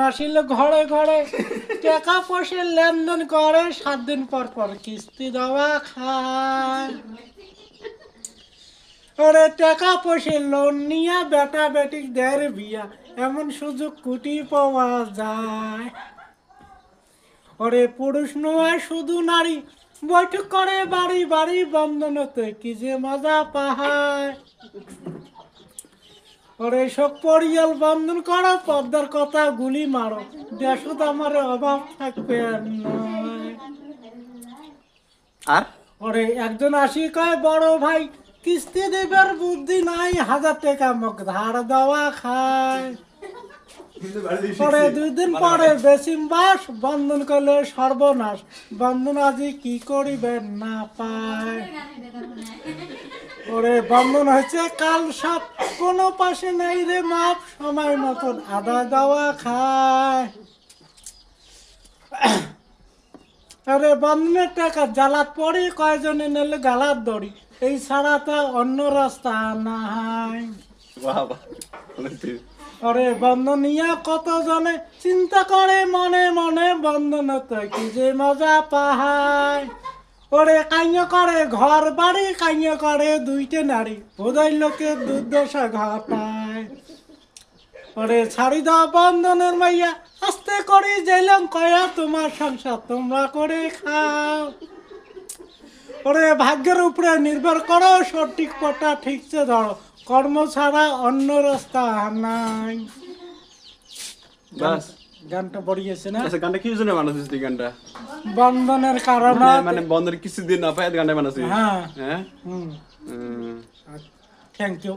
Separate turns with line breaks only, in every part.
আসিল ঘরে ঘরে টাকা পয়সা লেনদেন করে 7 দিন পর পর কিস্তি দেওয়া খায়। ওরে টাকা পয়সা লোন নিয়া বেটা বেটি দের বিয়া এমন সুযোগ কুটি পাওয়া যায়। ওরে পুরুষ নয় শুধু নারী বৈঠক করে বাড়ি বাড়ি বন্ধনতে কি যে মজা পাহায়। ওরে সব পরিয়াল বন্ধন করো পদ্মার কথা গুলি মারো দেশত আমার অভাব থাকবে আর নয়।
আর
ওরে একজন আসি কয় বড় ভাই কিস্তি দেবার বুদ্ধি নাই 1000 টাকা মোক ধার দেওয়া খায়। পরে 2 দিন পরে বেশিম বাস বন্ধন করলে সর্বনাশ বন্ধন আজি কি করিবেন না পায়। ওরে বন্ধন হয়েছে কাল সাপ কোনো পাশে নাই রে মাপ সময় মতন আদায় দেওয়া খায়। আরে বন্ধনের টাকা জ্বালাত পড়ি কয়জনে নিলে গালাত দড়ি এই ছাড়া তো অন্য রাস্তা নাই।
বাবা
আরে বন্ধন নিয়ে কত জনে চিন্তা করে মনে মনে বন্ধনতে কি যে মজা পাহায়। ওরে কাইন্য করে ঘর বাড়ি কাইন্য করে 2টে নারী বোধহয় লোকের দুর্দশা ঘটায়। ওরে ছাড়ি দাও বন্ধনের মাইয়া আস্তে করে যাইলাম কয়া তোমার সংসার তোমরা করে খাও। ওরে ভাগ্যের উপরে নির্ভর করো সঠিক পটা ঠিকছে ধরো কর্ম ছাড়া অন্য রাস্তা নাই।
বাস
গানটা পড়িয়েছে না
আচ্ছা গানটা কি জন্য বানাচ্ছিস তুই গানটা?
বন্ধনের কারণে
মানে বন্ধের কিছু দিন না পায় গানটা বানাচ্ছিস?
হ্যাঁ
হ্যাঁ
হুম থ্যাংক ইউ।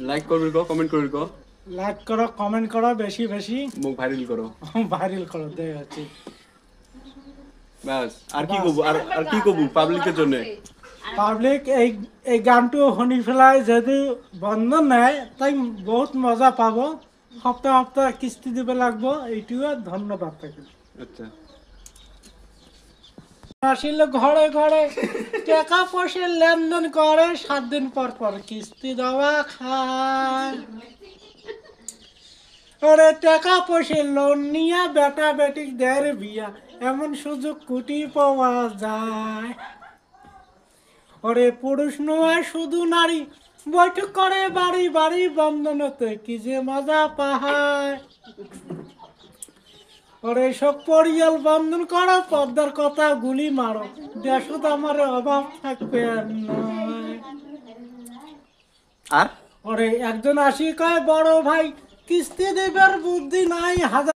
লাইক করবি কো, কমেন্ট করবি কো,
লাইক করো কমেন্ট করো বেশি বেশি
মুখ ভাইরাল করো।
ভাইরাল করো দেখ আছে
বাস আর কি কব, আর কি কব পাবলিকের জন্য?
পাবলিক এই এই গানটো শুনি পেলাই যদি বন্ধন নেয় তাই বহুত মজা পাবো। সপ্তাহ সপ্তাহ কিস্তি দিব লাগবো এইটুকু ধন্যবাদ থাকিল।
আচ্ছা
আসিল ঘরে ঘরে টাকা পয়সা লেনদেন করে 7 দিন পর পর কিস্তি দেওয়া খায়। ওরে টাকা পয়সা লোন নিয়া বেটা বেটি দের বিয়া এমন সুযোগ কুটি পাওয়া যায়। ওরে পুরুষ নয় শুধু নারী বৈঠক করে বাড়ি বাড়ি বন্ধনতে কি যে মজা পাহায়। ওরে সব পরিয়াল বন্ধন করো পদ্মার কথা গুলি মারো দেশত আমার অভাব থাকবে আর নয়।
আর
ওরে একজন আসি কয় বড় ভাই কিস্তি দেবার বুদ্ধি নাই 1000